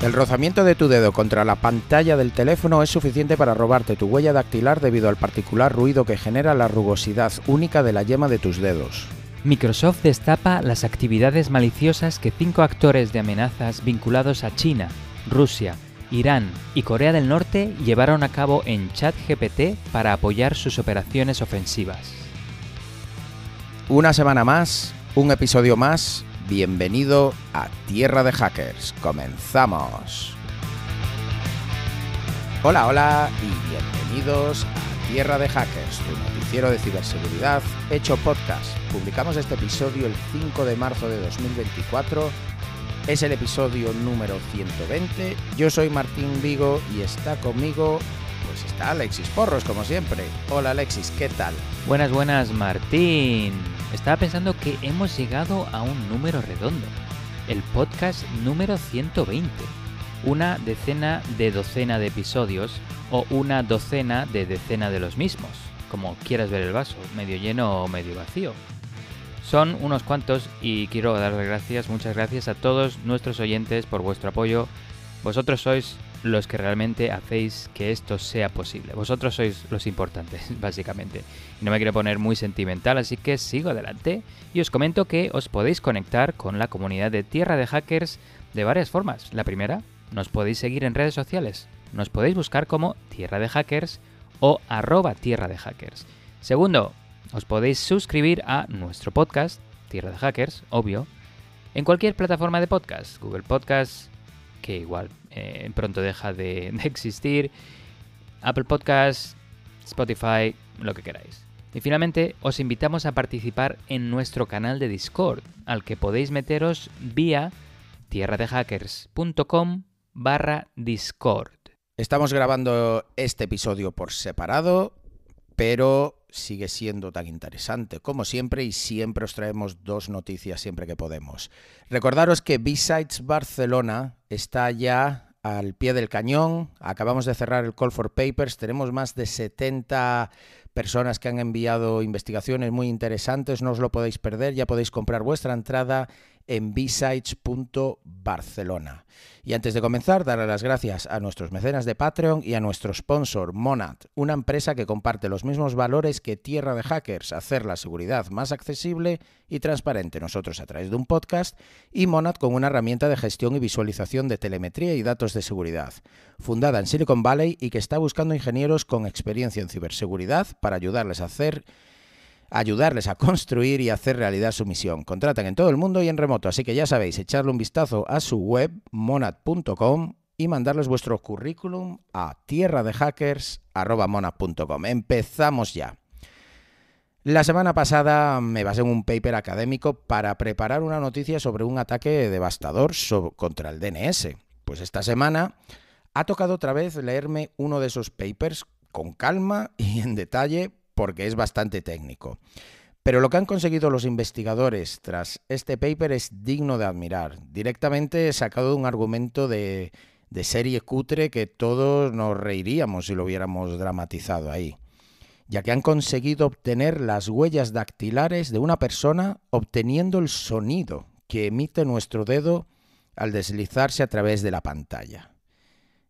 El rozamiento de tu dedo contra la pantalla del teléfono es suficiente para robarte tu huella dactilar debido al particular ruido que genera la rugosidad única de la yema de tus dedos. Microsoft destapa las actividades maliciosas que 5 actores de amenazas vinculados a China, Rusia, Irán y Corea del Norte llevaron a cabo en ChatGPT para apoyar sus operaciones ofensivas. Una semana más, un episodio más. Bienvenido a Tierra de Hackers. ¡Comenzamos! Hola y bienvenidos a Tierra de Hackers, tu noticiero de ciberseguridad hecho podcast. Publicamos este episodio el 5 de marzo de 2024. Es el episodio número 120. Yo soy Martín Vigo y está conmigo, pues está Alexis Porros, como siempre. Hola Alexis, ¿qué tal? Buenas, Martín. Estaba pensando que hemos llegado a un número redondo. El podcast número 120. Una decena de episodios o una docena de decena de los mismos. Como quieras ver el vaso, medio lleno o medio vacío. Son unos cuantos y quiero dar las gracias, muchas gracias a todos nuestros oyentes por vuestro apoyo. Vosotros sois los que realmente hacéis que esto sea posible. Vosotros sois los importantes, básicamente. Y no me quiero poner muy sentimental, así que sigo adelante y os comento que os podéis conectar con la comunidad de Tierra de Hackers de varias formas. La primera, nos podéis seguir en redes sociales. Nos podéis buscar como Tierra de Hackers o @Tierra de Hackers. Segundo, os podéis suscribir a nuestro podcast, Tierra de Hackers, obvio, en cualquier plataforma de podcast. Google Podcast, que igual pronto deja de existir, Apple Podcasts, Spotify, lo que queráis. Y finalmente, os invitamos a participar en nuestro canal de Discord, al que podéis meteros vía tierradehackers.com/Discord. Estamos grabando este episodio por separado, pero sigue siendo tan interesante como siempre y siempre os traemos dos noticias siempre que podemos. Recordaros que B-Sides Barcelona está ya al pie del cañón. Acabamos de cerrar el Call for Papers. Tenemos más de 70 personas que han enviado investigaciones muy interesantes. No os lo podéis perder. Ya podéis comprar vuestra entrada en bsides.barcelona. Y antes de comenzar, darle las gracias a nuestros mecenas de Patreon y a nuestro sponsor Monad, una empresa que comparte los mismos valores que Tierra de Hackers, hacer la seguridad más accesible y transparente. Nosotros a través de un podcast y Monad con una herramienta de gestión y visualización de telemetría y datos de seguridad, fundada en Silicon Valley y que está buscando ingenieros con experiencia en ciberseguridad para ayudarles a construir y hacer realidad su misión. Contratan en todo el mundo y en remoto, así que ya sabéis, echarle un vistazo a su web, monad.com, y mandarles vuestro currículum a tierradehackers@monad.com. Empezamos ya. La semana pasada me basé en un paper académico para preparar una noticia sobre un ataque devastador contra el DNS. Pues esta semana ha tocado otra vez leerme uno de esos papers con calma y en detalle, porque es bastante técnico. Pero lo que han conseguido los investigadores tras este paper es digno de admirar. Directamente sacado de un argumento de serie cutre que todos nos reiríamos si lo hubiéramos dramatizado ahí. Ya que han conseguido obtener las huellas dactilares de una persona obteniendo el sonido que emite nuestro dedo al deslizarse a través de la pantalla.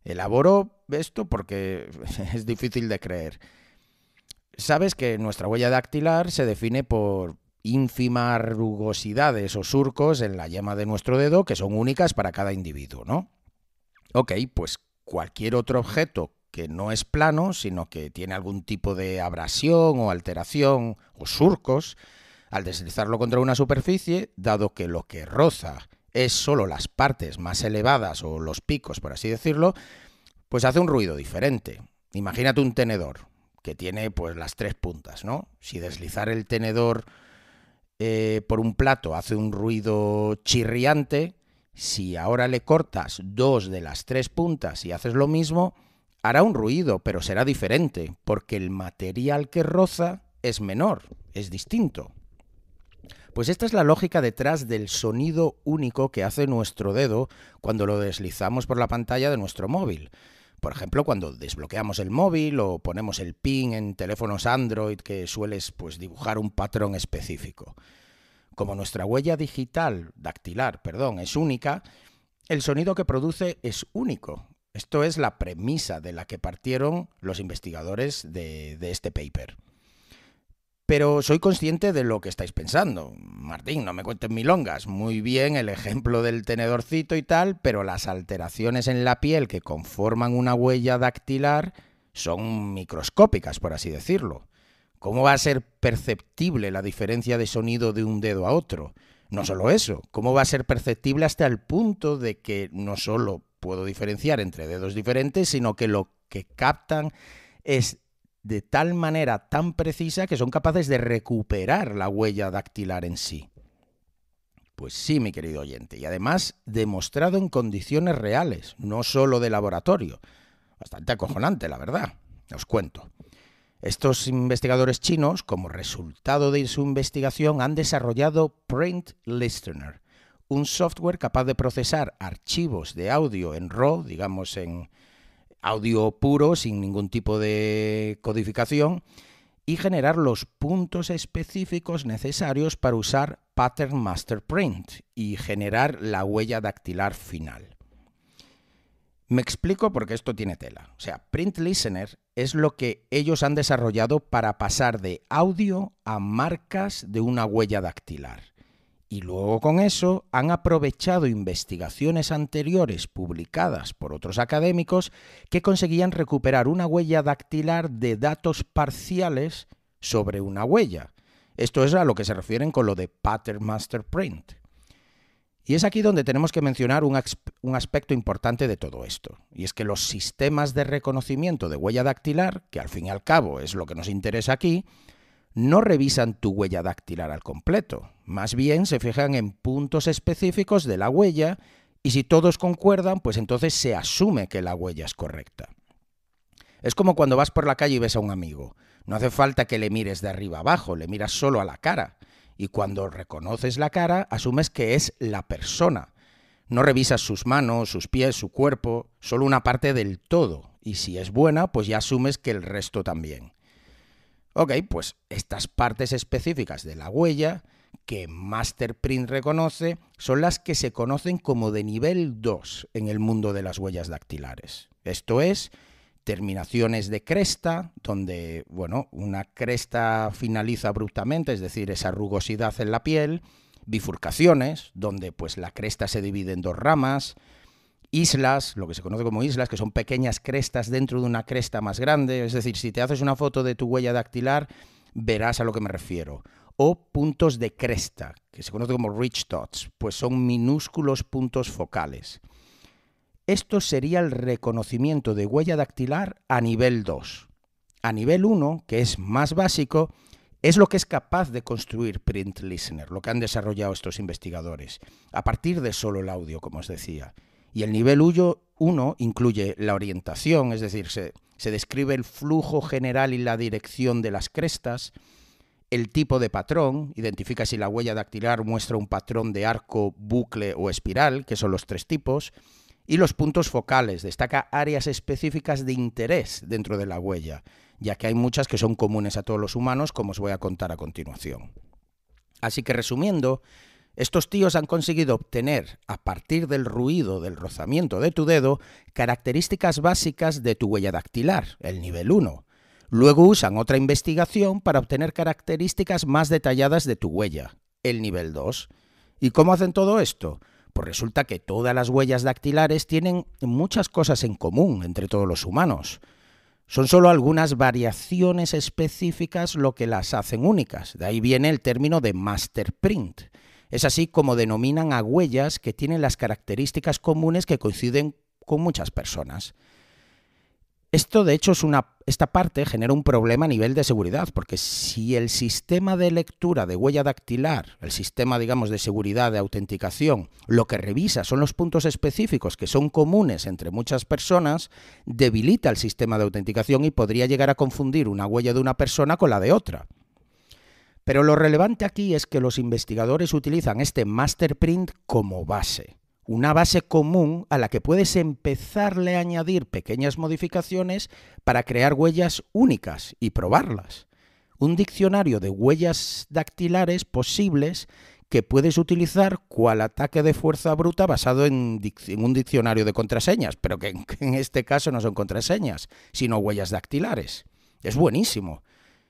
Elaboro esto porque es difícil de creer. Sabes que nuestra huella dactilar se define por ínfimas rugosidades o surcos en la yema de nuestro dedo que son únicas para cada individuo, ¿no? Ok, pues cualquier otro objeto que no es plano, sino que tiene algún tipo de abrasión o alteración o surcos, al deslizarlo contra una superficie, dado que lo que roza es solo las partes más elevadas o los picos, por así decirlo, pues hace un ruido diferente. Imagínate un tenedor que tiene pues las 3 puntas, ¿no? Si deslizar el tenedor por un plato hace un ruido chirriante, si ahora le cortas 2 de las 3 puntas y haces lo mismo, hará un ruido, pero será diferente, porque el material que roza es menor, es distinto. Pues esta es la lógica detrás del sonido único que hace nuestro dedo cuando lo deslizamos por la pantalla de nuestro móvil. Por ejemplo, cuando desbloqueamos el móvil o ponemos el PIN en teléfonos Android que sueles dibujar un patrón específico. Como nuestra huella dactilar es única, el sonido que produce es único. Esto es la premisa de la que partieron los investigadores de este paper. Pero soy consciente de lo que estáis pensando. Martín, no me cuentes milongas. Muy bien el ejemplo del tenedorcito y tal, pero las alteraciones en la piel que conforman una huella dactilar son microscópicas, por así decirlo. ¿Cómo va a ser perceptible la diferencia de sonido de un dedo a otro? No solo eso, ¿cómo va a ser perceptible hasta el punto de que no solo puedo diferenciar entre dedos diferentes, sino que lo que captan es de tal manera tan precisa que son capaces de recuperar la huella dactilar en sí? Pues sí, mi querido oyente, y además demostrado en condiciones reales, no solo de laboratorio. Bastante acojonante, la verdad. Os cuento. Estos investigadores chinos, como resultado de su investigación, han desarrollado Print Listener, un software capaz de procesar archivos de audio en RAW, digamos en audio puro, sin ningún tipo de codificación, y generar los puntos específicos necesarios para usar Pattern Master Print y generar la huella dactilar final. Me explico porque esto tiene tela. O sea, Print Listener es lo que ellos han desarrollado para pasar de audio a marcas de una huella dactilar. Y luego con eso han aprovechado investigaciones anteriores publicadas por otros académicos que conseguían recuperar una huella dactilar de datos parciales sobre una huella. Esto es a lo que se refieren con lo de Pattern Master Print. Y es aquí donde tenemos que mencionar un aspecto importante de todo esto, y es que los sistemas de reconocimiento de huella dactilar, que al fin y al cabo es lo que nos interesa aquí, no revisan tu huella dactilar al completo, más bien se fijan en puntos específicos de la huella y si todos concuerdan, pues entonces se asume que la huella es correcta. Es como cuando vas por la calle y ves a un amigo. No hace falta que le mires de arriba abajo, le miras solo a la cara. Y cuando reconoces la cara, asumes que es la persona. No revisas sus manos, sus pies, su cuerpo, solo una parte del todo. Y si es buena, pues ya asumes que el resto también. Ok, pues estas partes específicas de la huella que Masterprint reconoce son las que se conocen como de nivel 2 en el mundo de las huellas dactilares. Esto es, terminaciones de cresta, donde una cresta finaliza abruptamente, es decir, esa rugosidad en la piel, bifurcaciones, donde pues la cresta se divide en dos ramas, islas, lo que se conoce como islas, que son pequeñas crestas dentro de una cresta más grande, es decir, si te haces una foto de tu huella dactilar, verás a lo que me refiero. O puntos de cresta, que se conoce como ridge dots, pues son minúsculos puntos focales. Esto sería el reconocimiento de huella dactilar a nivel 2. A nivel 1, que es más básico, es lo que es capaz de construir Print Listener, lo que han desarrollado estos investigadores, a partir de solo el audio, como os decía. Y el nivel 1 incluye la orientación, es decir, se describe el flujo general y la dirección de las crestas, el tipo de patrón, identifica si la huella dactilar muestra un patrón de arco, bucle o espiral, que son los 3 tipos, y los puntos focales, destaca áreas específicas de interés dentro de la huella, ya que hay muchas que son comunes a todos los humanos, como os voy a contar a continuación. Así que resumiendo, estos tíos han conseguido obtener, a partir del ruido del rozamiento de tu dedo, características básicas de tu huella dactilar, el nivel 1. Luego usan otra investigación para obtener características más detalladas de tu huella, el nivel 2. ¿Y cómo hacen todo esto? Pues resulta que todas las huellas dactilares tienen muchas cosas en común entre todos los humanos. Son solo algunas variaciones específicas lo que las hacen únicas. De ahí viene el término de master print. Es así como denominan a huellas que tienen las características comunes que coinciden con muchas personas. Esto, de hecho, esta parte genera un problema a nivel de seguridad, porque si el sistema de lectura de huella dactilar, el sistema, digamos, de seguridad, de autenticación, lo que revisa son los puntos específicos que son comunes entre muchas personas, debilita el sistema de autenticación y podría llegar a confundir una huella de una persona con la de otra. Pero lo relevante aquí es que los investigadores utilizan este master print como base. Una base común a la que puedes empezarle a añadir pequeñas modificaciones para crear huellas únicas y probarlas. Un diccionario de huellas dactilares posibles que puedes utilizar cual ataque de fuerza bruta basado en un diccionario de contraseñas, pero que en este caso no son contraseñas, sino huellas dactilares. Es buenísimo.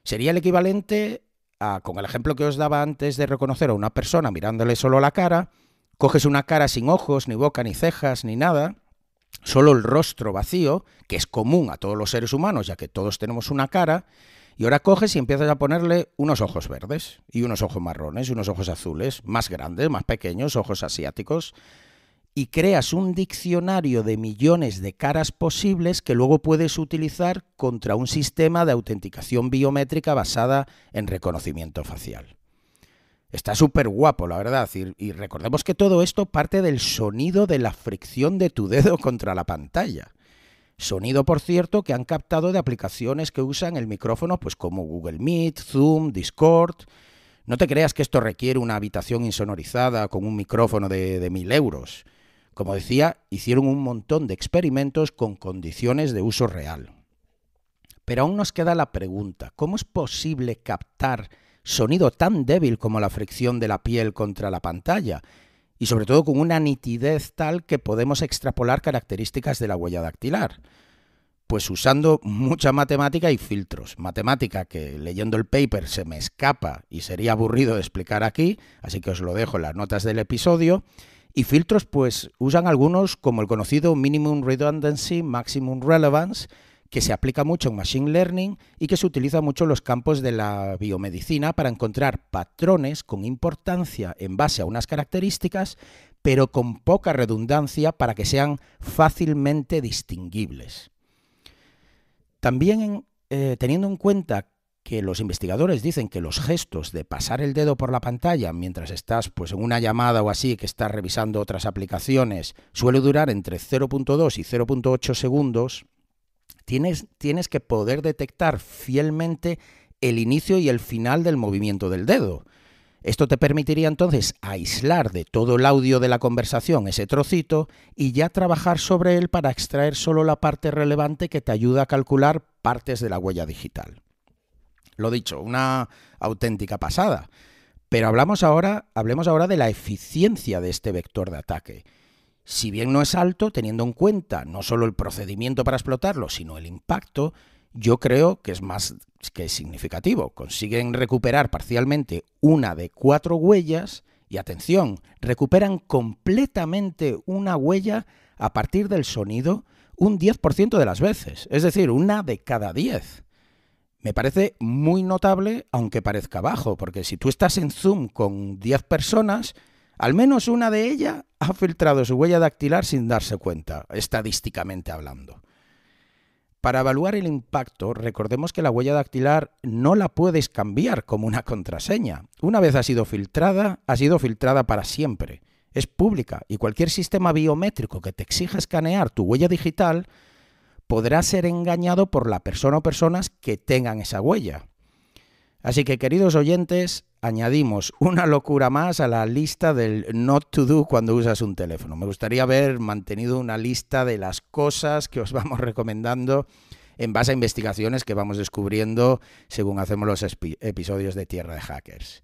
Sería el equivalente a, con el ejemplo que os daba antes de reconocer a una persona mirándole solo la cara, coges una cara sin ojos, ni boca, ni cejas, ni nada, solo el rostro vacío, que es común a todos los seres humanos, ya que todos tenemos una cara, y ahora coges y empiezas a ponerle unos ojos verdes, y unos ojos marrones, y unos ojos azules, más grandes, más pequeños, ojos asiáticos, y creas un diccionario de millones de caras posibles que luego puedes utilizar contra un sistema de autenticación biométrica basada en reconocimiento facial. Está súper guapo, la verdad, y recordemos que todo esto parte del sonido de la fricción de tu dedo contra la pantalla. Sonido, por cierto, que han captado de aplicaciones que usan el micrófono, pues como Google Meet, Zoom, Discord. No te creas que esto requiere una habitación insonorizada con un micrófono de 1.000 euros. Como decía, hicieron un montón de experimentos con condiciones de uso real. Pero aún nos queda la pregunta, ¿cómo es posible captar sonido tan débil como la fricción de la piel contra la pantalla? Y sobre todo con una nitidez tal que podemos extrapolar características de la huella dactilar. Pues usando mucha matemática y filtros. Matemática que leyendo el paper se me escapa y sería aburrido de explicar aquí, así que os lo dejo en las notas del episodio. Y filtros pues usan algunos como el conocido Minimum Redundancy, Maximum Relevance, que se aplica mucho en Machine Learning y que se utiliza mucho en los campos de la biomedicina para encontrar patrones con importancia en base a unas características, pero con poca redundancia para que sean fácilmente distinguibles. También teniendo en cuenta que los investigadores dicen que los gestos de pasar el dedo por la pantalla mientras estás pues, en una llamada o así, que estás revisando otras aplicaciones, suele durar entre 0.2 y 0.8 segundos, tienes que poder detectar fielmente el inicio y el final del movimiento del dedo. Esto te permitiría entonces aislar de todo el audio de la conversación ese trocito y ya trabajar sobre él para extraer solo la parte relevante que te ayuda a calcular partes de la huella digital. Lo dicho, una auténtica pasada. Pero hablemos ahora de la eficiencia de este vector de ataque. Si bien no es alto, teniendo en cuenta no solo el procedimiento para explotarlo, sino el impacto, yo creo que es más que significativo. Consiguen recuperar parcialmente una de 4 huellas y, atención, recuperan completamente una huella a partir del sonido un 10% de las veces, es decir, una de cada 10. Me parece muy notable, aunque parezca bajo, porque si tú estás en Zoom con 10 personas, al menos una de ellas ha filtrado su huella dactilar sin darse cuenta, estadísticamente hablando. Para evaluar el impacto, recordemos que la huella dactilar no la puedes cambiar como una contraseña. Una vez ha sido filtrada para siempre. Es pública y cualquier sistema biométrico que te exija escanear tu huella digital podrá ser engañado por la persona o personas que tengan esa huella. Así que, queridos oyentes, añadimos una locura más a la lista del not to do cuando usas un teléfono. Me gustaría haber mantenido una lista de las cosas que os vamos recomendando en base a investigaciones que vamos descubriendo según hacemos los episodios de Tierra de Hackers.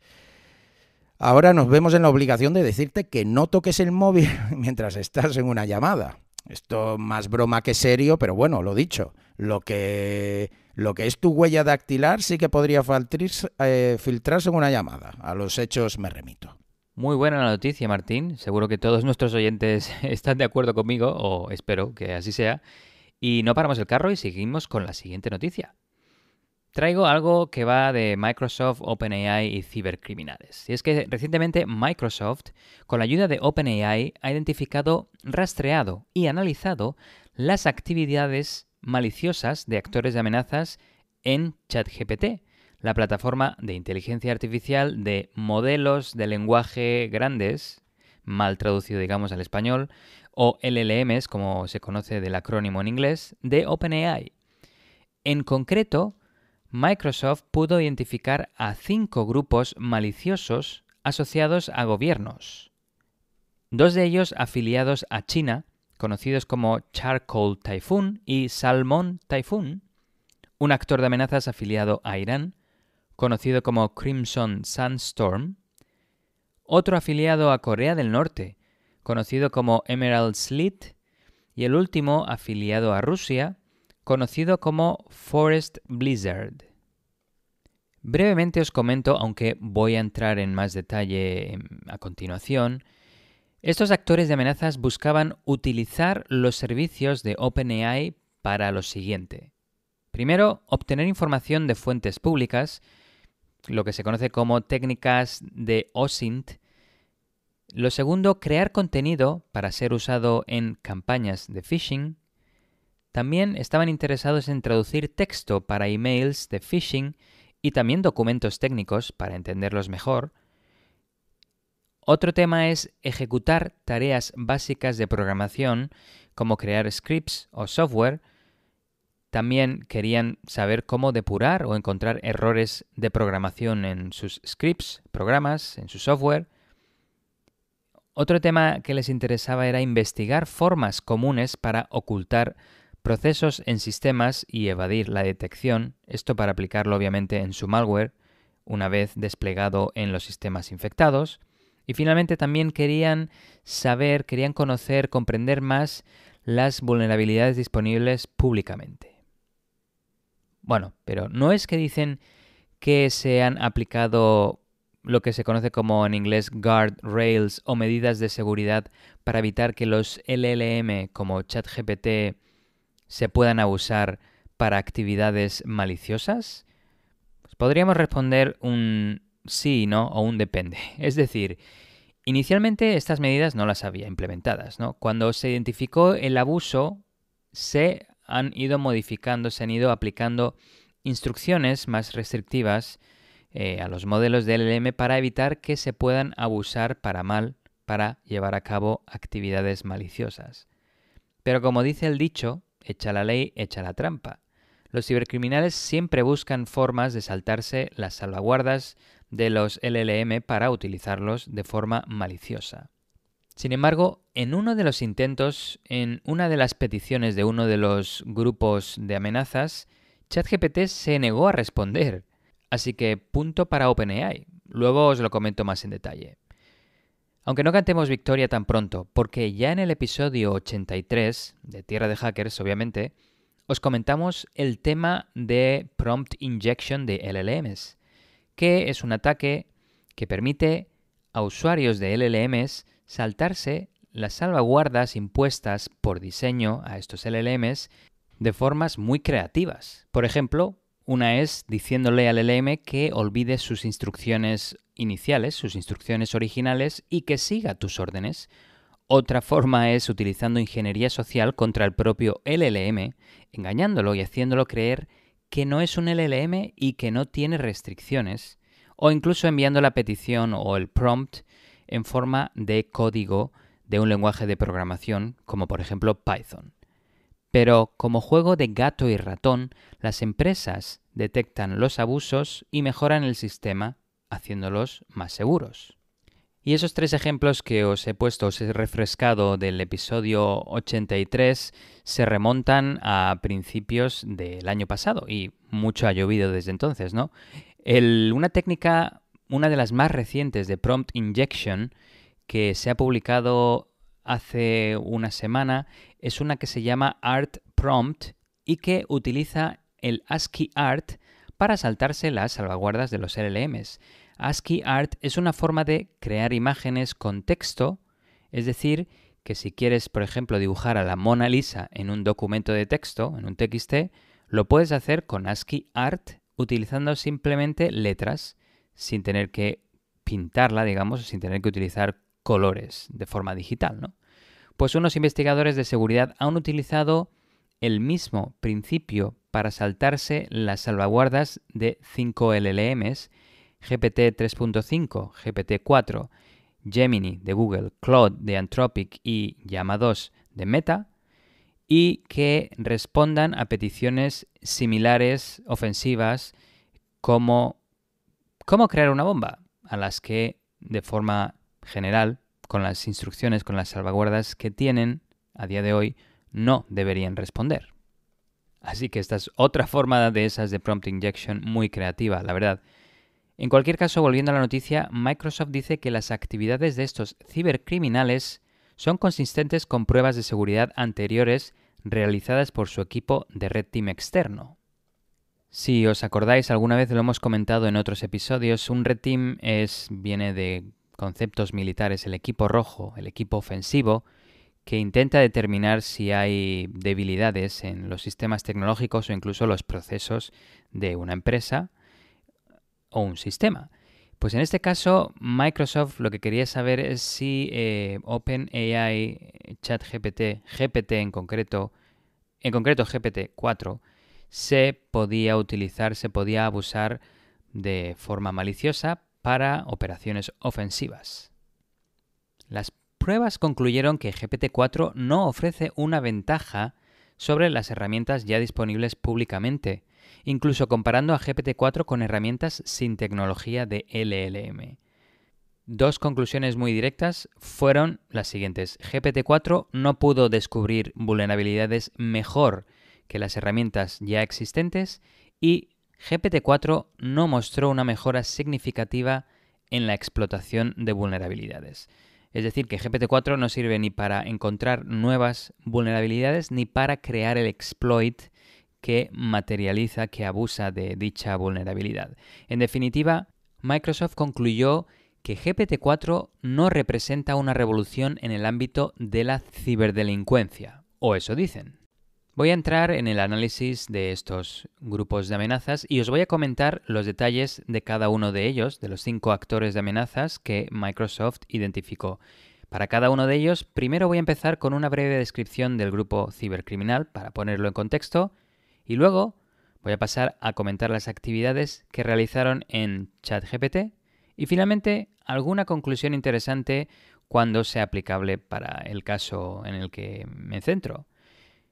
Ahora nos vemos en la obligación de decirte que no toques el móvil mientras estás en una llamada. Esto más broma que serio, pero bueno, lo dicho, lo que es tu huella dactilar sí que podría filtrarse en una llamada. A los hechos me remito. Muy buena la noticia, Martín. Seguro que todos nuestros oyentes están de acuerdo conmigo, o espero que así sea. Y no paramos el carro y seguimos con la siguiente noticia. Traigo algo que va de Microsoft, OpenAI y cibercriminales. Y es que recientemente Microsoft, con la ayuda de OpenAI, ha identificado, rastreado y analizado las actividades maliciosas de actores de amenazas en ChatGPT, la plataforma de inteligencia artificial de modelos de lenguaje grandes, mal traducido digamos al español, o LLMs, como se conoce del acrónimo en inglés, de OpenAI. En concreto, Microsoft pudo identificar a 5 grupos maliciosos asociados a gobiernos. 2 de ellos afiliados a China, conocidos como Charcoal Typhoon y Salmon Typhoon. Un actor de amenazas afiliado a Irán, conocido como Crimson Sandstorm. otro afiliado a Corea del Norte, conocido como Emerald Slit, y el último afiliado a Rusia, conocido como Forest Blizzard. Brevemente os comento, aunque voy a entrar en más detalle a continuación, estos actores de amenazas buscaban utilizar los servicios de OpenAI para lo siguiente. Primero, obtener información de fuentes públicas, lo que se conoce como técnicas de OSINT. Lo segundo, crear contenido para ser usado en campañas de phishing. También estaban interesados en traducir texto para emails de phishing y también documentos técnicos para entenderlos mejor. Otro tema es ejecutar tareas básicas de programación, como crear scripts o software. También querían saber cómo depurar o encontrar errores de programación en sus scripts, programas, en su software. Otro tema que les interesaba era investigar formas comunes para ocultar procesos en sistemas y evadir la detección, esto para aplicarlo obviamente en su malware una vez desplegado en los sistemas infectados. Y finalmente también querían conocer, comprender más las vulnerabilidades disponibles públicamente. Bueno, pero no es que dicen que se han aplicado lo que se conoce como en inglés guardrails o medidas de seguridad para evitar que los LLM como ChatGPT se puedan abusar para actividades maliciosas. Pues podríamos responder un sí, no o un depende. Es decir, inicialmente estas medidas no las había implementadas, ¿no? Cuando se identificó el abuso, se han ido modificando, se han ido aplicando instrucciones más restrictivas a los modelos de LLM para evitar que se puedan abusar para mal para llevar a cabo actividades maliciosas. Pero como dice el dicho, echa la ley, echa la trampa. Los cibercriminales siempre buscan formas de saltarse las salvaguardas de los LLM para utilizarlos de forma maliciosa. Sin embargo, en uno de los intentos, en una de las peticiones de uno de los grupos de amenazas, ChatGPT se negó a responder. Así que punto para OpenAI. Luego os lo comento más en detalle. Aunque no cantemos victoria tan pronto, porque ya en el episodio 83, de Tierra de Hackers obviamente, os comentamos el tema de prompt injection de LLMs, que es un ataque que permite a usuarios de LLMs saltarse las salvaguardas impuestas por diseño a estos LLMs de formas muy creativas. Por ejemplo, una es diciéndole al LLM que olvide sus instrucciones iniciales, sus instrucciones originales y que siga tus órdenes. Otra forma es utilizando ingeniería social contra el propio LLM, engañándolo y haciéndolo creer que no es un LLM y que no tiene restricciones, o incluso enviando la petición o el prompt en forma de código de un lenguaje de programación, como por ejemplo Python. Pero como juego de gato y ratón, las empresas detectan los abusos y mejoran el sistema, haciéndolos más seguros. Y esos 3 ejemplos que os he puesto, os he refrescado del episodio 83, se remontan a principios del año pasado y mucho ha llovido desde entonces, ¿no? Una técnica, una de las más recientes de prompt injection que se ha publicado hace una semana, es una que se llama Art Prompt y que utiliza el ASCII Art para saltarse las salvaguardas de los LLMs. ASCII Art es una forma de crear imágenes con texto, es decir, que si quieres, por ejemplo, dibujar a la Mona Lisa en un documento de texto, en un TXT, lo puedes hacer con ASCII Art utilizando simplemente letras, sin tener que pintarla, digamos, sin tener que utilizar colores de forma digital, ¿no? Pues unos investigadores de seguridad han utilizado el mismo principio para saltarse las salvaguardas de 5 LLMs, GPT 3.5, GPT 4, Gemini de Google, Claude de Anthropic y Llama 2 de Meta, y que respondan a peticiones similares, ofensivas, como cómo crear una bomba, a las que de forma general, con las instrucciones, con las salvaguardas que tienen a día de hoy, no deberían responder. Así que esta es otra forma de esas de prompt injection muy creativa, la verdad. En cualquier caso, volviendo a la noticia, Microsoft dice que las actividades de estos cibercriminales son consistentes con pruebas de seguridad anteriores realizadas por su equipo de Red Team externo. Si os acordáis, alguna vez lo hemos comentado en otros episodios, un Red Team viene de conceptos militares, el equipo rojo, el equipo ofensivo, que intenta determinar si hay debilidades en los sistemas tecnológicos o incluso los procesos de una empresa o un sistema. Pues en este caso, Microsoft lo que quería saber es si OpenAI, ChatGPT, GPT en concreto GPT-4, se podía utilizar, se podía abusar de forma maliciosa para operaciones ofensivas. Las pruebas concluyeron que GPT-4 no ofrece una ventaja sobre las herramientas ya disponibles públicamente, incluso comparando a GPT-4 con herramientas sin tecnología de LLM. Dos conclusiones muy directas fueron las siguientes. GPT-4 no pudo descubrir vulnerabilidades mejor que las herramientas ya existentes y GPT-4 no mostró una mejora significativa en la explotación de vulnerabilidades. Es decir, que GPT-4 no sirve ni para encontrar nuevas vulnerabilidades ni para crear el exploit que materializa, que abusa de dicha vulnerabilidad. En definitiva, Microsoft concluyó que GPT-4 no representa una revolución en el ámbito de la ciberdelincuencia, o eso dicen. Voy a entrar en el análisis de estos grupos de amenazas y os voy a comentar los detalles de cada uno de ellos, de los 5 actores de amenazas que Microsoft identificó. Para cada uno de ellos, primero voy a empezar con una breve descripción del grupo cibercriminal para ponerlo en contexto y luego voy a pasar a comentar las actividades que realizaron en ChatGPT y finalmente alguna conclusión interesante cuando sea aplicable para el caso en el que me centro.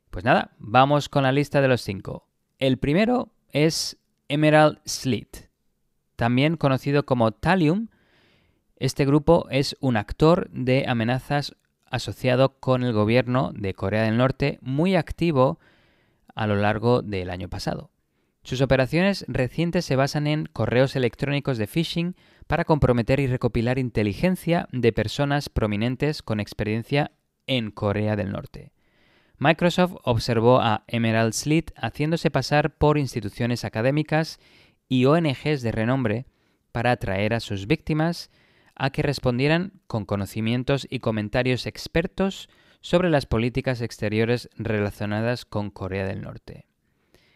Pues nada, vamos con la lista de los 5. El primero es Emerald Slit, también conocido como Thallium. Este grupo es un actor de amenazas asociado con el gobierno de Corea del Norte, muy activo a lo largo del año pasado. Sus operaciones recientes se basan en correos electrónicos de phishing para comprometer y recopilar inteligencia de personas prominentes con experiencia en Corea del Norte. Microsoft observó a Emerald Slit haciéndose pasar por instituciones académicas y ONGs de renombre para atraer a sus víctimas a que respondieran con conocimientos y comentarios expertos sobre las políticas exteriores relacionadas con Corea del Norte.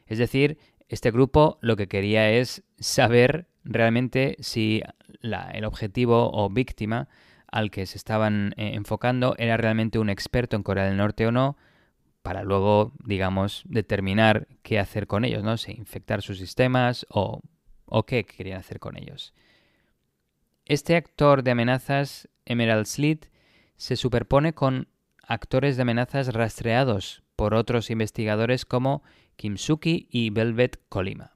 Es decir, este grupo lo que quería es saber realmente si el objetivo o víctima al que se estaban enfocando era realmente un experto en Corea del Norte o no, para luego, digamos, determinar qué hacer con ellos, ¿no? Si infectar sus sistemas o qué querían hacer con ellos. Este actor de amenazas, Emerald Slit, se superpone con actores de amenazas rastreados por otros investigadores como Kim Soo-ki y Velvet Kolima.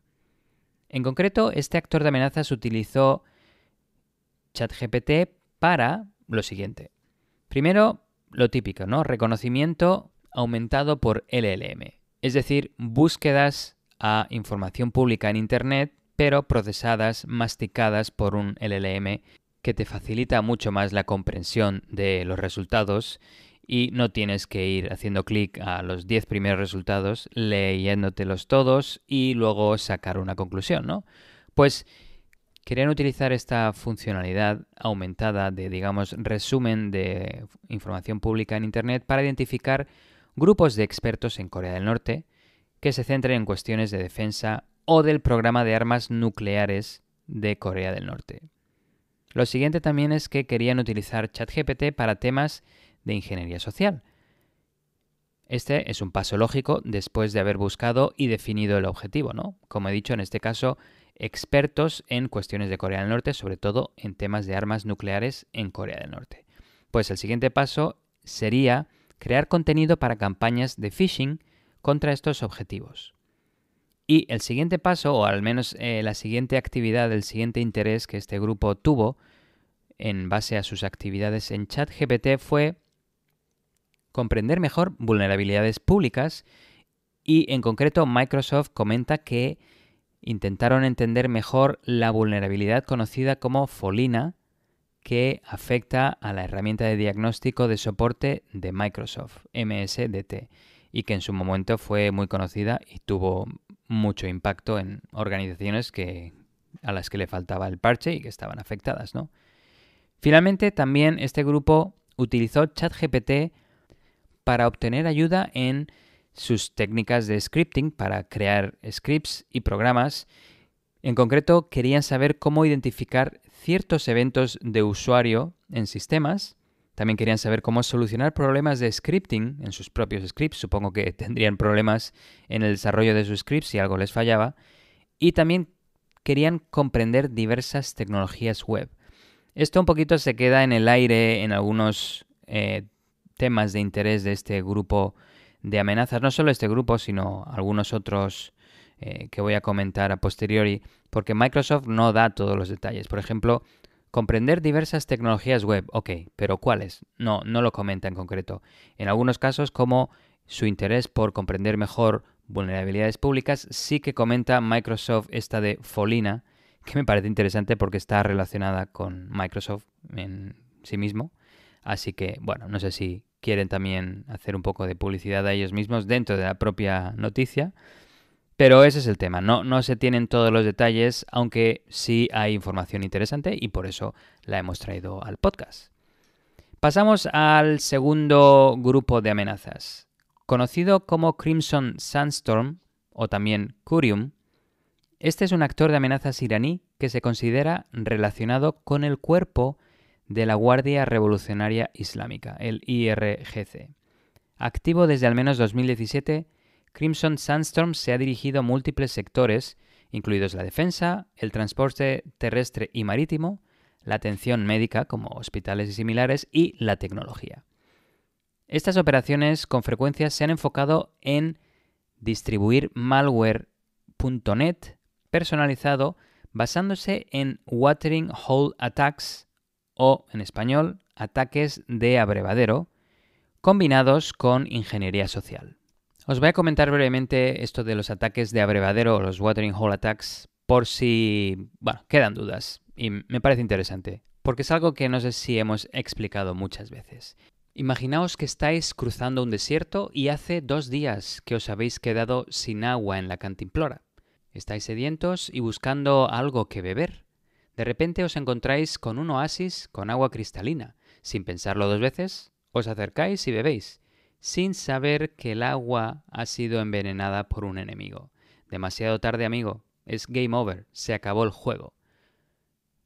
En concreto, este actor de amenazas utilizó ChatGPT para lo siguiente. Primero, lo típico, ¿no? Reconocimiento aumentado por LLM, es decir, búsquedas a información pública en Internet, pero procesadas, masticadas por un LLM que te facilita mucho más la comprensión de los resultados y no tienes que ir haciendo clic a los 10 primeros resultados, leyéndotelos todos y luego sacar una conclusión, ¿no? Pues querían utilizar esta funcionalidad aumentada de, digamos, resumen de información pública en Internet para identificar grupos de expertos en Corea del Norte que se centren en cuestiones de defensa o del programa de armas nucleares de Corea del Norte. Lo siguiente también es que querían utilizar ChatGPT para temas de ingeniería social. Este es un paso lógico después de haber buscado y definido el objetivo, ¿no? Como he dicho, en este caso, expertos en cuestiones de Corea del Norte, sobre todo en temas de armas nucleares en Corea del Norte. Pues el siguiente paso sería crear contenido para campañas de phishing contra estos objetivos. Y el siguiente paso, o al menos la siguiente actividad, el siguiente interés que este grupo tuvo en base a sus actividades en ChatGPT fue comprender mejor vulnerabilidades públicas y en concreto Microsoft comenta que intentaron entender mejor la vulnerabilidad conocida como Follina, que afecta a la herramienta de diagnóstico de soporte de Microsoft, MSDT, y que en su momento fue muy conocida y tuvo mucho impacto en organizaciones a las que le faltaba el parche y que estaban afectadas, ¿no? Finalmente, también este grupo utilizó ChatGPT para obtener ayuda en sus técnicas de scripting para crear scripts y programas. En concreto, querían saber cómo identificar ciertos eventos de usuario en sistemas. También querían saber cómo solucionar problemas de scripting en sus propios scripts. Supongo que tendrían problemas en el desarrollo de sus scripts si algo les fallaba. Y también querían comprender diversas tecnologías web. Esto un poquito se queda en el aire en algunos temas de interés de este grupo de amenazas. No solo este grupo, sino algunos otros que voy a comentar a posteriori, porque Microsoft no da todos los detalles. Por ejemplo, comprender diversas tecnologías web. Ok, pero ¿cuáles? No lo comenta en concreto. En algunos casos, como su interés por comprender mejor vulnerabilidades públicas, sí que comenta Microsoft esta de Follina, que me parece interesante porque está relacionada con Microsoft en sí mismo. Así que, bueno, no sé si quieren también hacer un poco de publicidad a ellos mismos dentro de la propia noticia. Pero ese es el tema, no se tienen todos los detalles, aunque sí hay información interesante y por eso la hemos traído al podcast. Pasamos al segundo grupo de amenazas. Conocido como Crimson Sandstorm, o también Curium, este es un actor de amenazas iraní que se considera relacionado con el cuerpo de la Guardia Revolucionaria Islámica, el IRGC. Activo desde al menos 2017, Crimson Sandstorm se ha dirigido a múltiples sectores, incluidos la defensa, el transporte terrestre y marítimo, la atención médica, como hospitales y similares, y la tecnología. Estas operaciones con frecuencia se han enfocado en distribuir malware.net personalizado basándose en watering hole attacks o, en español, ataques de abrevadero, combinados con ingeniería social. Os voy a comentar brevemente esto de los ataques de abrevadero o los watering hole attacks por si, quedan dudas. Y me parece interesante, porque es algo que no sé si hemos explicado muchas veces. Imaginaos que estáis cruzando un desierto y hace 2 días que os habéis quedado sin agua en la cantimplora. Estáis sedientos y buscando algo que beber. De repente os encontráis con un oasis con agua cristalina. Sin pensarlo 2 veces, os acercáis y bebéis, sin saber que el agua ha sido envenenada por un enemigo. Demasiado tarde, amigo. Es game over. Se acabó el juego.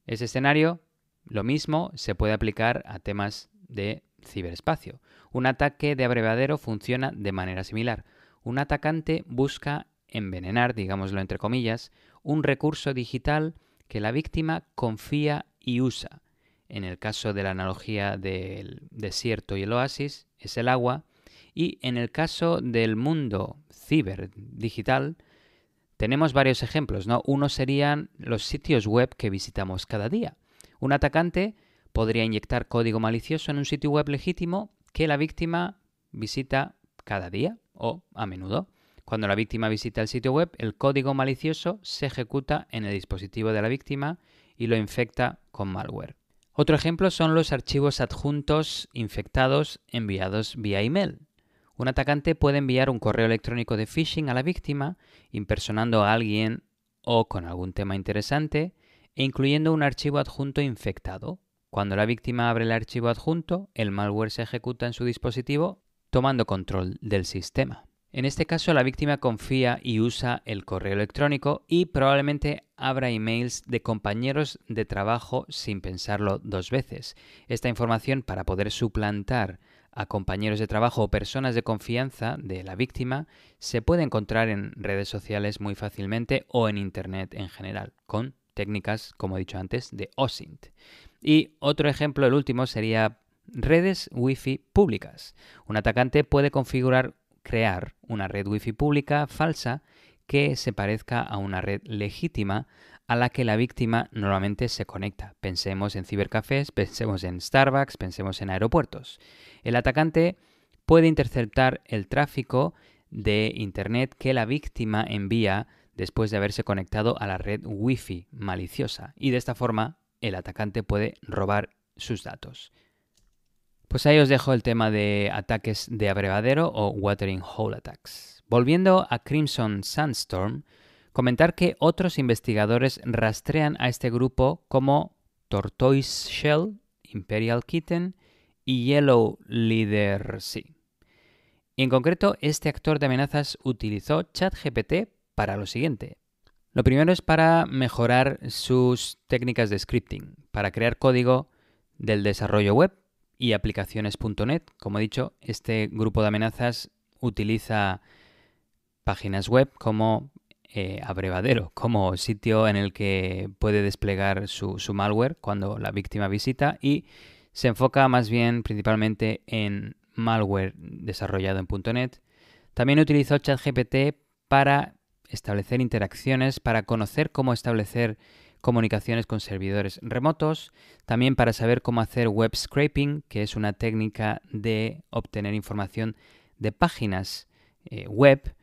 Ese escenario, lo mismo, se puede aplicar a temas de ciberespacio. Un ataque de abrevadero funciona de manera similar. Un atacante busca envenenar, digámoslo entre comillas, un recurso digital que la víctima confía y usa. En el caso de la analogía del desierto y el oasis, es el agua. Y en el caso del mundo ciberdigital, tenemos varios ejemplos, ¿no? Uno serían los sitios web que visitamos cada día. Un atacante podría inyectar código malicioso en un sitio web legítimo que la víctima visita cada día o a menudo. Cuando la víctima visita el sitio web, el código malicioso se ejecuta en el dispositivo de la víctima y lo infecta con malware. Otro ejemplo son los archivos adjuntos infectados enviados vía email. Un atacante puede enviar un correo electrónico de phishing a la víctima, impersonando a alguien o con algún tema interesante, e incluyendo un archivo adjunto infectado. Cuando la víctima abre el archivo adjunto, el malware se ejecuta en su dispositivo, tomando control del sistema. En este caso, la víctima confía y usa el correo electrónico y probablemente abra emails de compañeros de trabajo sin pensarlo 2 veces. Esta información, para poder suplantar a compañeros de trabajo o personas de confianza de la víctima, se puede encontrar en redes sociales muy fácilmente o en Internet en general, con técnicas, como he dicho antes, de OSINT. Y otro ejemplo, el último, sería redes Wi-Fi públicas. Un atacante puede crear una red Wi-Fi pública falsa que se parezca a una red legítima a la que la víctima normalmente se conecta. Pensemos en cibercafés, pensemos en Starbucks, pensemos en aeropuertos. El atacante puede interceptar el tráfico de Internet que la víctima envía después de haberse conectado a la red Wi-Fi maliciosa, y de esta forma el atacante puede robar sus datos. Pues ahí os dejo el tema de ataques de abrevadero o watering hole attacks. Volviendo a Crimson Sandstorm, comentar que otros investigadores rastrean a este grupo como Tortoise Shell, Imperial Kitten y Yellow Leader C. En concreto, este actor de amenazas utilizó ChatGPT para lo siguiente. Lo primero es para mejorar sus técnicas de scripting, para crear código del desarrollo web y aplicaciones.net. Como he dicho, este grupo de amenazas utiliza páginas web como abrevadero, como sitio en el que puede desplegar su malware cuando la víctima visita, y se enfoca más bien principalmente en malware desarrollado en .NET. También utilizó ChatGPT para establecer interacciones, para conocer cómo establecer comunicaciones con servidores remotos, también para saber cómo hacer web scraping, que es una técnica de obtener información de páginas web,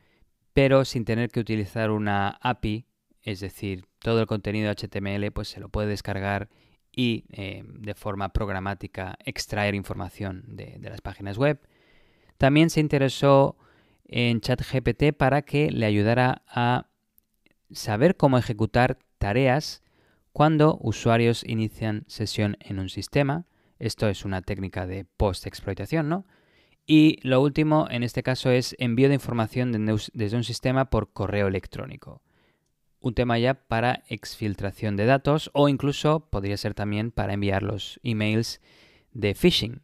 pero sin tener que utilizar una API, es decir, todo el contenido HTML pues se lo puede descargar y de forma programática extraer información de las páginas web. También se interesó en ChatGPT para que le ayudara a saber cómo ejecutar tareas cuando usuarios inician sesión en un sistema. Esto es una técnica de post-exploitación, ¿no? Y lo último, en este caso, es envío de información desde un sistema por correo electrónico. Un tema ya para exfiltración de datos, o incluso podría ser también para enviar los emails de phishing.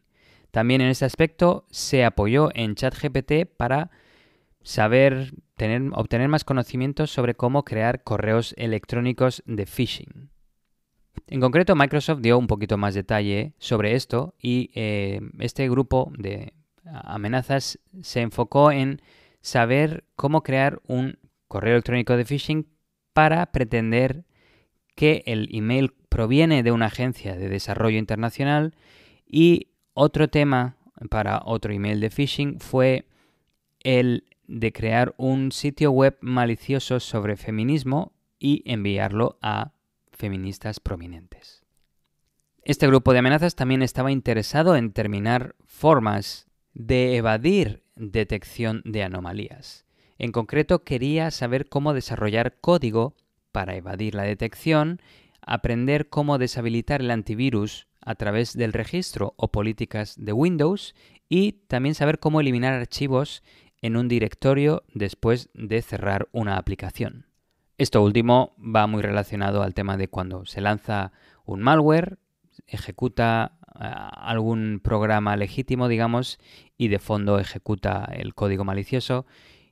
También en este aspecto se apoyó en ChatGPT para obtener más conocimientos sobre cómo crear correos electrónicos de phishing. En concreto, Microsoft dio un poquito más detalle sobre esto y este grupo de amenazas se enfocó en saber cómo crear un correo electrónico de phishing para pretender que el email proviene de una agencia de desarrollo internacional. Y otro tema para otro email de phishing fue el de crear un sitio web malicioso sobre feminismo y enviarlo a feministas prominentes. Este grupo de amenazas también estaba interesado en determinar formas de evadir detección de anomalías. En concreto, quería saber cómo desarrollar código para evadir la detección, aprender cómo deshabilitar el antivirus a través del registro o políticas de Windows y también saber cómo eliminar archivos en un directorio después de cerrar una aplicación. Esto último va muy relacionado al tema de cuando se lanza un malware, ejecuta algún programa legítimo, digamos, y de fondo ejecuta el código malicioso,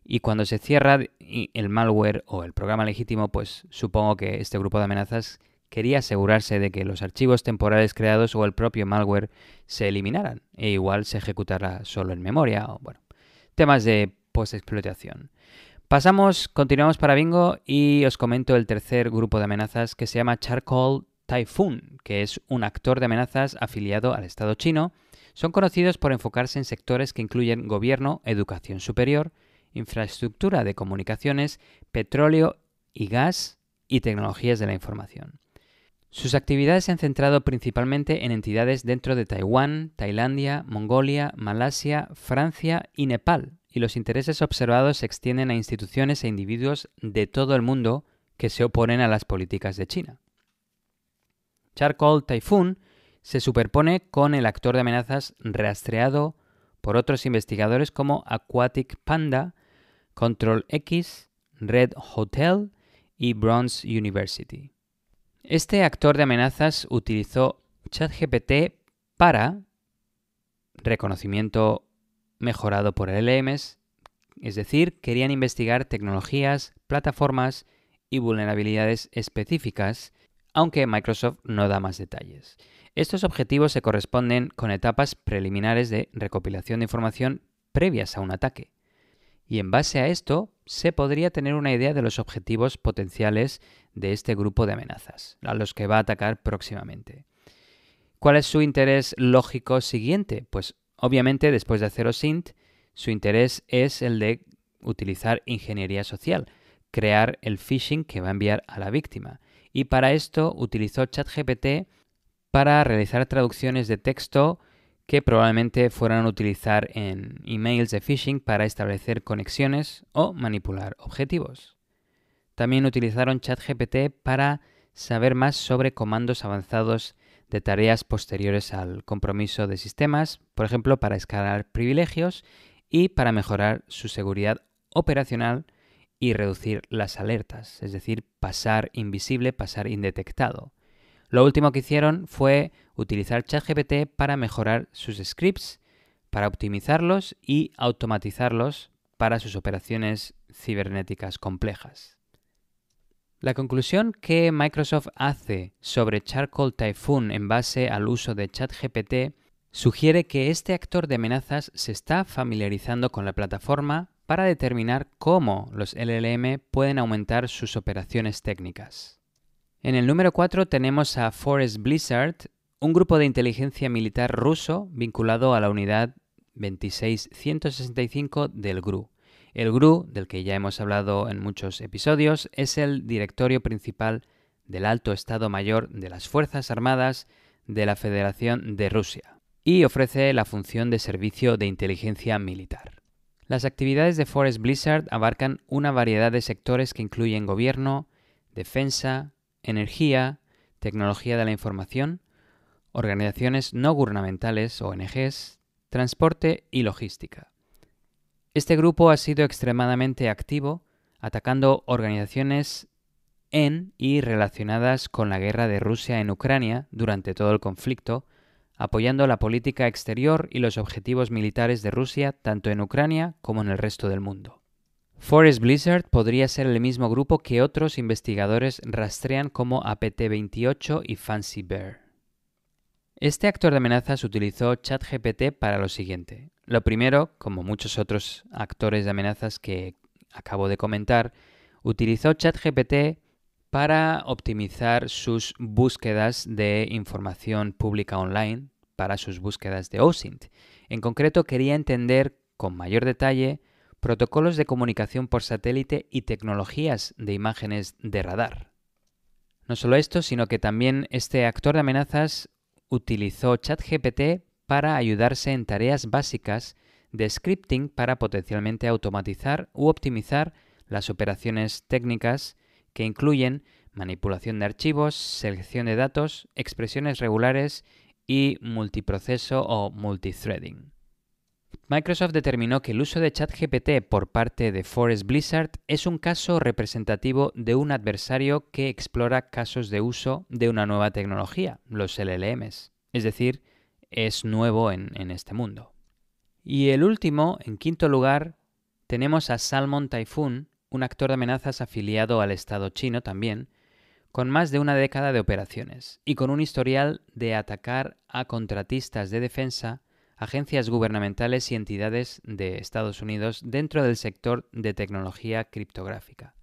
y cuando se cierra el malware o el programa legítimo, pues supongo que este grupo de amenazas quería asegurarse de que los archivos temporales creados o el propio malware se eliminaran e igual se ejecutara solo en memoria o temas de post-explotación. Continuamos para Bingo y os comento el tercer grupo de amenazas que se llama Charcoal Typhoon, que es un actor de amenazas afiliado al Estado chino. Son conocidos por enfocarse en sectores que incluyen gobierno, educación superior, infraestructura de comunicaciones, petróleo y gas y tecnologías de la información. Sus actividades se han centrado principalmente en entidades dentro de Taiwán, Tailandia, Mongolia, Malasia, Francia y Nepal, y los intereses observados se extienden a instituciones e individuos de todo el mundo que se oponen a las políticas de China. Charcoal Typhoon se superpone con el actor de amenazas rastreado por otros investigadores como Aquatic Panda, Control X, Red Hotel y Bronze University. Este actor de amenazas utilizó ChatGPT para reconocimiento mejorado por LLMs, es decir, querían investigar tecnologías, plataformas y vulnerabilidades específicas, aunque Microsoft no da más detalles. Estos objetivos se corresponden con etapas preliminares de recopilación de información previas a un ataque. Y en base a esto, se podría tener una idea de los objetivos potenciales de este grupo de amenazas, a los que va a atacar próximamente. ¿Cuál es su interés lógico siguiente? Pues obviamente, después de hacer OSINT, su interés es el de utilizar ingeniería social, crear el phishing que va a enviar a la víctima. Y para esto utilizó ChatGPT para realizar traducciones de texto que probablemente fueran a utilizar en emails de phishing para establecer conexiones o manipular objetivos. También utilizaron ChatGPT para saber más sobre comandos avanzados de tareas posteriores al compromiso de sistemas, por ejemplo, para escalar privilegios y para mejorar su seguridad operacional y reducir las alertas, es decir, pasar invisible, pasar indetectado. Lo último que hicieron fue utilizar ChatGPT para mejorar sus scripts, para optimizarlos y automatizarlos para sus operaciones cibernéticas complejas. La conclusión que Microsoft hace sobre Charcoal Typhoon en base al uso de ChatGPT sugiere que este actor de amenazas se está familiarizando con la plataforma para determinar cómo los LLM pueden aumentar sus operaciones técnicas. En el número 4 tenemos a Forest Blizzard, un grupo de inteligencia militar ruso vinculado a la unidad 26165 del GRU. El GRU, del que ya hemos hablado en muchos episodios, es el directorio principal del Alto Estado Mayor de las Fuerzas Armadas de la Federación de Rusia y ofrece la función de servicio de inteligencia militar. Las actividades de Forest Blizzard abarcan una variedad de sectores que incluyen gobierno, defensa, energía, tecnología de la información, organizaciones no gubernamentales, ONGs, transporte y logística. Este grupo ha sido extremadamente activo, atacando organizaciones en y relacionadas con la guerra de Rusia en Ucrania durante todo el conflicto, apoyando la política exterior y los objetivos militares de Rusia tanto en Ucrania como en el resto del mundo. Forest Blizzard podría ser el mismo grupo que otros investigadores rastrean como APT-28 y Fancy Bear. Este actor de amenazas utilizó ChatGPT para lo siguiente. Lo primero, como muchos otros actores de amenazas que acabo de comentar, utilizó ChatGPT para optimizar sus búsquedas de información pública online, para sus búsquedas de OSINT. En concreto, quería entender con mayor detalle protocolos de comunicación por satélite y tecnologías de imágenes de radar. No solo esto, sino que también este actor de amenazas utilizó ChatGPT para ayudarse en tareas básicas de scripting para potencialmente automatizar u optimizar las operaciones técnicas que incluyen manipulación de archivos, selección de datos, expresiones regulares y multiproceso o multithreading. Microsoft determinó que el uso de ChatGPT por parte de Forest Blizzard es un caso representativo de un adversario que explora casos de uso de una nueva tecnología, los LLMs, es decir, es nuevo en este mundo. Y el último, en quinto lugar, tenemos a Salmon Typhoon, un actor de amenazas afiliado al Estado chino también, con más de una década de operaciones y con un historial de atacar a contratistas de defensa, agencias gubernamentales y entidades de Estados Unidos dentro del sector de tecnología criptográfica.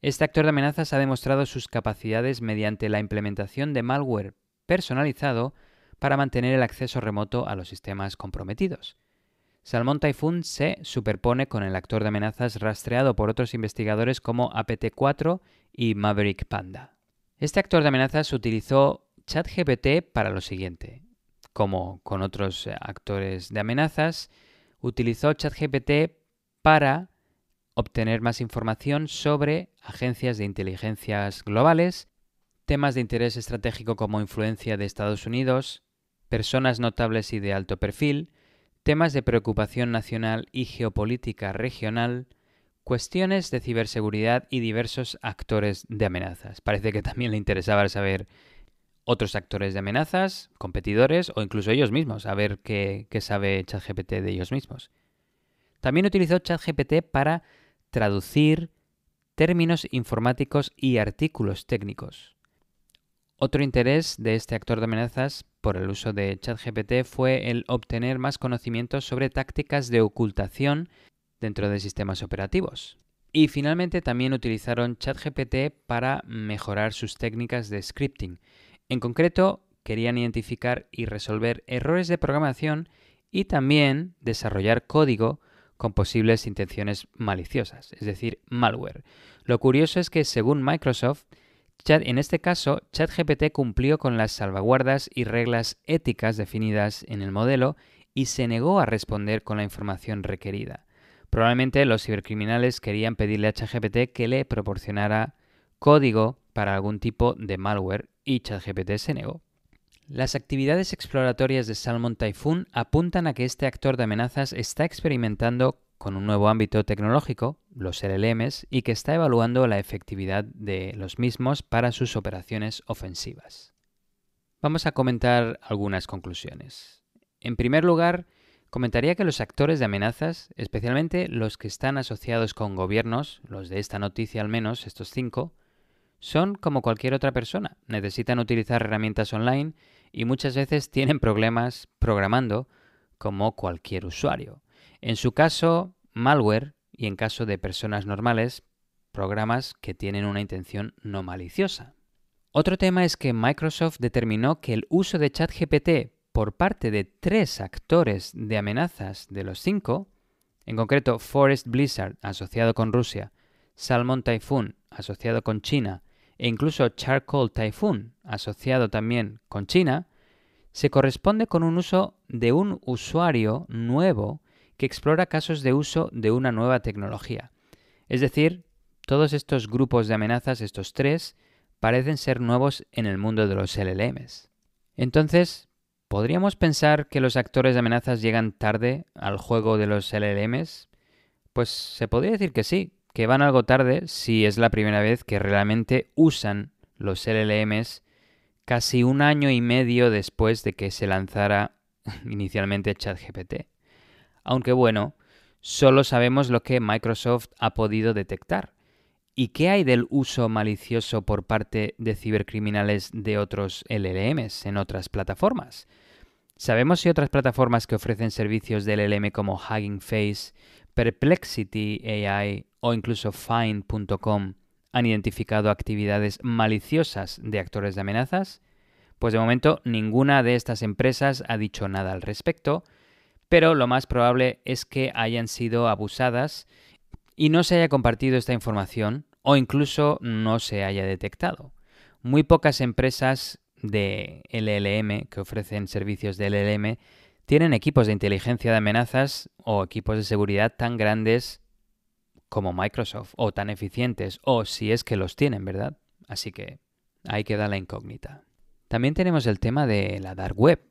Este actor de amenazas ha demostrado sus capacidades mediante la implementación de malware personalizado para mantener el acceso remoto a los sistemas comprometidos. Salmon Typhoon se superpone con el actor de amenazas rastreado por otros investigadores como APT-4 y Maverick Panda. Este actor de amenazas utilizó ChatGPT para lo siguiente. Como con otros actores de amenazas, utilizó ChatGPT para obtener más información sobre agencias de inteligencias globales, temas de interés estratégico como influencia de Estados Unidos, personas notables y de alto perfil, temas de preocupación nacional y geopolítica regional, cuestiones de ciberseguridad y diversos actores de amenazas. Parece que también le interesaba saber otros actores de amenazas, competidores o incluso ellos mismos, a ver qué sabe ChatGPT de ellos mismos. También utilizó ChatGPT para traducir términos informáticos y artículos técnicos. Otro interés de este actor de amenazas por el uso de ChatGPT fue el obtener más conocimientos sobre tácticas de ocultación dentro de sistemas operativos. Y finalmente también utilizaron ChatGPT para mejorar sus técnicas de scripting. En concreto, querían identificar y resolver errores de programación y también desarrollar código con posibles intenciones maliciosas, es decir, malware. Lo curioso es que, según Microsoft, en este caso, ChatGPT cumplió con las salvaguardas y reglas éticas definidas en el modelo y se negó a responder con la información requerida. Probablemente los cibercriminales querían pedirle a ChatGPT que le proporcionara código para algún tipo de malware y ChatGPT se negó. Las actividades exploratorias de Salmon Typhoon apuntan a que este actor de amenazas está experimentando con un nuevo ámbito tecnológico, los LLMs, y que está evaluando la efectividad de los mismos para sus operaciones ofensivas. Vamos a comentar algunas conclusiones. En primer lugar, comentaría que los actores de amenazas, especialmente los que están asociados con gobiernos, los de esta noticia al menos, estos 5, son como cualquier otra persona. Necesitan utilizar herramientas online y muchas veces tienen problemas programando como cualquier usuario. En su caso, malware, y en caso de personas normales, programas que tienen una intención no maliciosa. Otro tema es que Microsoft determinó que el uso de ChatGPT por parte de 3 actores de amenazas de los 5, en concreto Forest Blizzard, asociado con Rusia, Salmon Typhoon, asociado con China, e incluso Charcoal Typhoon, asociado también con China, se corresponde con un uso de un usuario nuevo que explora casos de uso de una nueva tecnología. Es decir, todos estos grupos de amenazas, estos 3, parecen ser nuevos en el mundo de los LLMs. Entonces, ¿podríamos pensar que los actores de amenazas llegan tarde al juego de los LLMs? Pues se podría decir que sí, que van algo tarde si es la primera vez que realmente usan los LLMs casi 1 año y medio después de que se lanzara inicialmente ChatGPT. Aunque bueno, solo sabemos lo que Microsoft ha podido detectar. ¿Y qué hay del uso malicioso por parte de cibercriminales de otros LLMs en otras plataformas? ¿Sabemos si otras plataformas que ofrecen servicios de LLM como Hugging Face, Perplexity AI o incluso Find.com han identificado actividades maliciosas de actores de amenazas? Pues de momento ninguna de estas empresas ha dicho nada al respecto, pero lo más probable es que hayan sido abusadas y no se haya compartido esta información o incluso no se haya detectado. Muy pocas empresas de LLM que ofrecen servicios de LLM tienen equipos de inteligencia de amenazas o equipos de seguridad tan grandes como Microsoft o tan eficientes, o si es que los tienen, ¿verdad? Así que ahí queda la incógnita. También tenemos el tema de la Dark Web.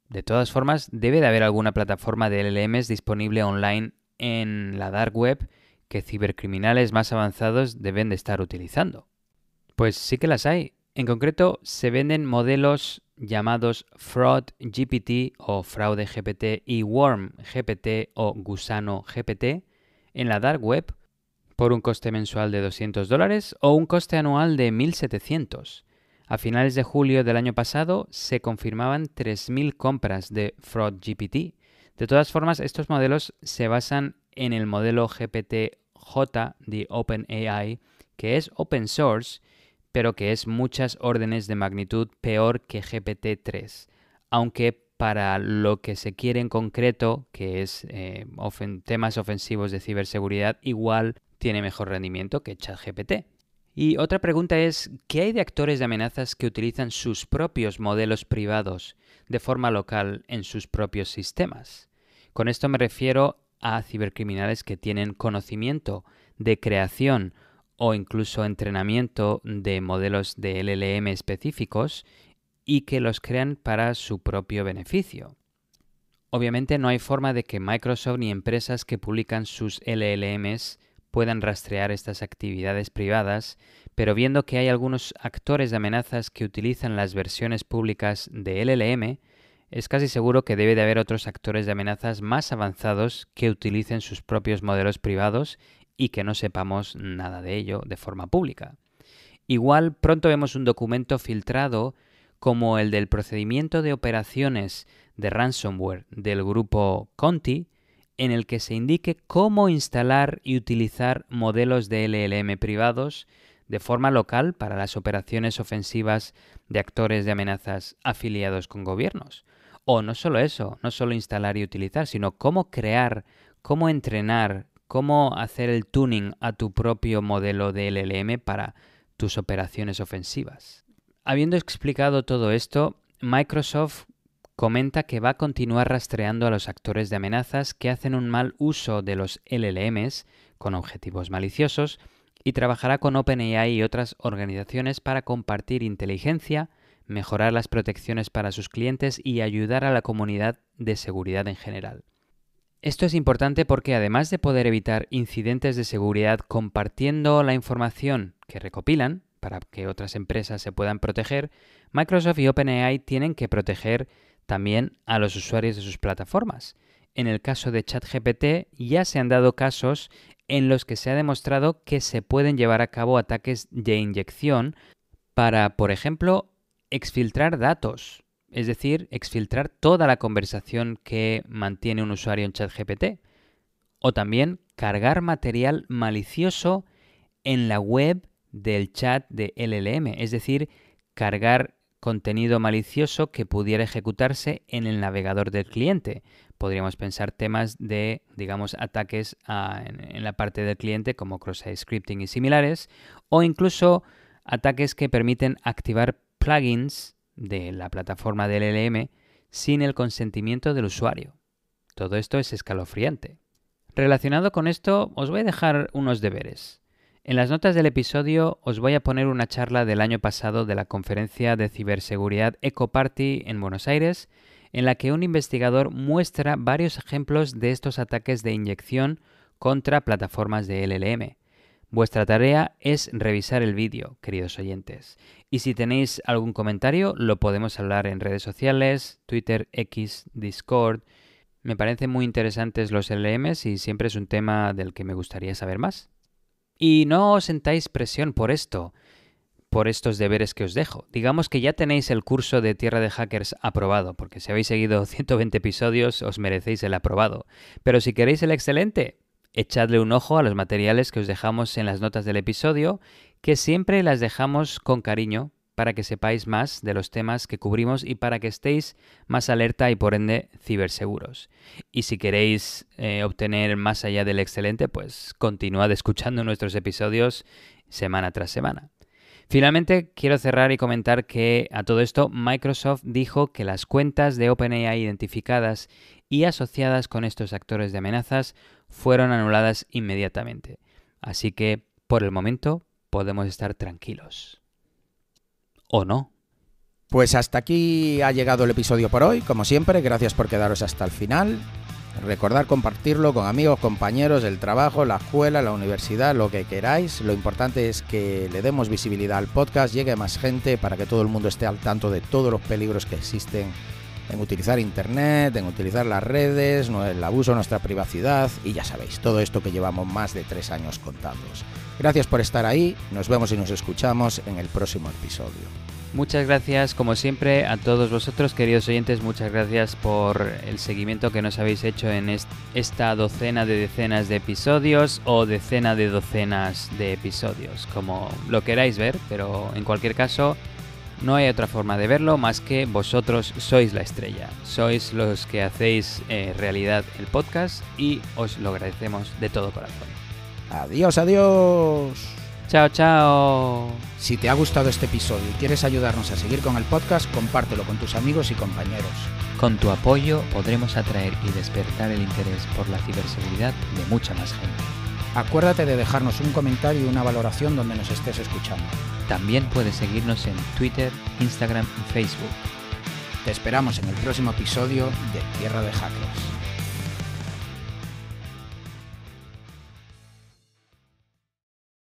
De todas formas, debe de haber alguna plataforma de LLMs disponible online en la Dark Web que cibercriminales más avanzados deben de estar utilizando. Pues sí que las hay. En concreto, se venden modelos llamados Fraud GPT o Fraude GPT y Worm GPT o Gusano GPT en la Dark Web por un coste mensual de $200 o un coste anual de $1.700. A finales de julio del año pasado se confirmaban 3.000 compras de Fraud GPT. De todas formas, estos modelos se basan en el modelo GPT-J de OpenAI, que es open source, pero que es muchas órdenes de magnitud peor que GPT-3, aunque para lo que se quiere en concreto, que es temas ofensivos de ciberseguridad, igual tiene mejor rendimiento que ChatGPT. Y otra pregunta es, ¿qué hay de actores de amenazas que utilizan sus propios modelos privados de forma local en sus propios sistemas? Con esto me refiero a cibercriminales que tienen conocimiento de creación o incluso entrenamiento de modelos de LLM específicos y que los crean para su propio beneficio. Obviamente no hay forma de que Microsoft ni empresas que publican sus LLMs puedan rastrear estas actividades privadas, pero viendo que hay algunos actores de amenazas que utilizan las versiones públicas de LLM, es casi seguro que debe de haber otros actores de amenazas más avanzados que utilicen sus propios modelos privados y que no sepamos nada de ello de forma pública. Igual pronto vemos un documento filtrado como el del procedimiento de operaciones de ransomware del grupo Conti, en el que se indique cómo instalar y utilizar modelos de LLM privados de forma local para las operaciones ofensivas de actores de amenazas afiliados con gobiernos. O no solo eso, no solo instalar y utilizar, sino cómo crear cómo entrenar, cómo hacer el tuning a tu propio modelo de LLM para tus operaciones ofensivas. Habiendo explicado todo esto, Microsoft comenta que va a continuar rastreando a los actores de amenazas que hacen un mal uso de los LLMs con objetivos maliciosos y trabajará con OpenAI y otras organizaciones para compartir inteligencia, mejorar las protecciones para sus clientes y ayudar a la comunidad de seguridad en general. Esto es importante porque además de poder evitar incidentes de seguridad compartiendo la información que recopilan para que otras empresas se puedan proteger, Microsoft y OpenAI tienen que proteger también a los usuarios de sus plataformas. En el caso de ChatGPT ya se han dado casos en los que se ha demostrado que se pueden llevar a cabo ataques de inyección para, por ejemplo, exfiltrar datos. Es decir, exfiltrar toda la conversación que mantiene un usuario en ChatGPT. O también cargar material malicioso en la web del chat de LLM. Es decir, cargar contenido malicioso que pudiera ejecutarse en el navegador del cliente. Podríamos pensar temas de, digamos, ataques en la parte del cliente como cross-site scripting y similares. O incluso ataques que permiten activar plugins de la plataforma del LLM sin el consentimiento del usuario. Todo esto es escalofriante. Relacionado con esto, os voy a dejar unos deberes. En las notas del episodio os voy a poner una charla del año pasado de la conferencia de ciberseguridad EcoParty en Buenos Aires, en la que un investigador muestra varios ejemplos de estos ataques de inyección contra plataformas de LLM. Vuestra tarea es revisar el vídeo, queridos oyentes. Y si tenéis algún comentario, lo podemos hablar en redes sociales, Twitter, X, Discord. Me parecen muy interesantes los LLMs y siempre es un tema del que me gustaría saber más. Y no os sentáis presión por esto, por estos deberes que os dejo. Digamos que ya tenéis el curso de Tierra de Hackers aprobado, porque si habéis seguido 120 episodios os merecéis el aprobado. Pero si queréis el excelente, echadle un ojo a los materiales que os dejamos en las notas del episodio, que siempre las dejamos con cariño para que sepáis más de los temas que cubrimos y para que estéis más alerta y por ende ciberseguros. Y si queréis obtener más allá del excelente, pues continuad escuchando nuestros episodios semana tras semana. Finalmente, quiero cerrar y comentar que a todo esto Microsoft dijo que las cuentas de OpenAI identificadas y asociadas con estos actores de amenazas fueron anuladas inmediatamente. Así que, por el momento, podemos estar tranquilos. ¿O no? Pues hasta aquí ha llegado el episodio por hoy. Como siempre, gracias por quedaros hasta el final. Recordad compartirlo con amigos, compañeros del trabajo, la escuela, la universidad, lo que queráis. Lo importante es que le demos visibilidad al podcast, llegue a más gente para que todo el mundo esté al tanto de todos los peligros que existen en utilizar internet, en utilizar las redes, el abuso de nuestra privacidad y ya sabéis, todo esto que llevamos más de 3 años contándoos. Gracias por estar ahí, nos vemos y nos escuchamos en el próximo episodio. Muchas gracias, como siempre, a todos vosotros, queridos oyentes. Muchas gracias por el seguimiento que nos habéis hecho en esta docena de decenas de episodios o decena de docenas de episodios, como lo queráis ver, pero en cualquier caso no hay otra forma de verlo más que vosotros sois la estrella. Sois los que hacéis realidad el podcast y os lo agradecemos de todo corazón. Adiós, adiós. Chao, chao. Si te ha gustado este episodio y quieres ayudarnos a seguir con el podcast, compártelo con tus amigos y compañeros. Con tu apoyo podremos atraer y despertar el interés por la ciberseguridad de mucha más gente. Acuérdate de dejarnos un comentario y una valoración donde nos estés escuchando. También puedes seguirnos en Twitter, Instagram y Facebook. Te esperamos en el próximo episodio de Tierra de Hackers.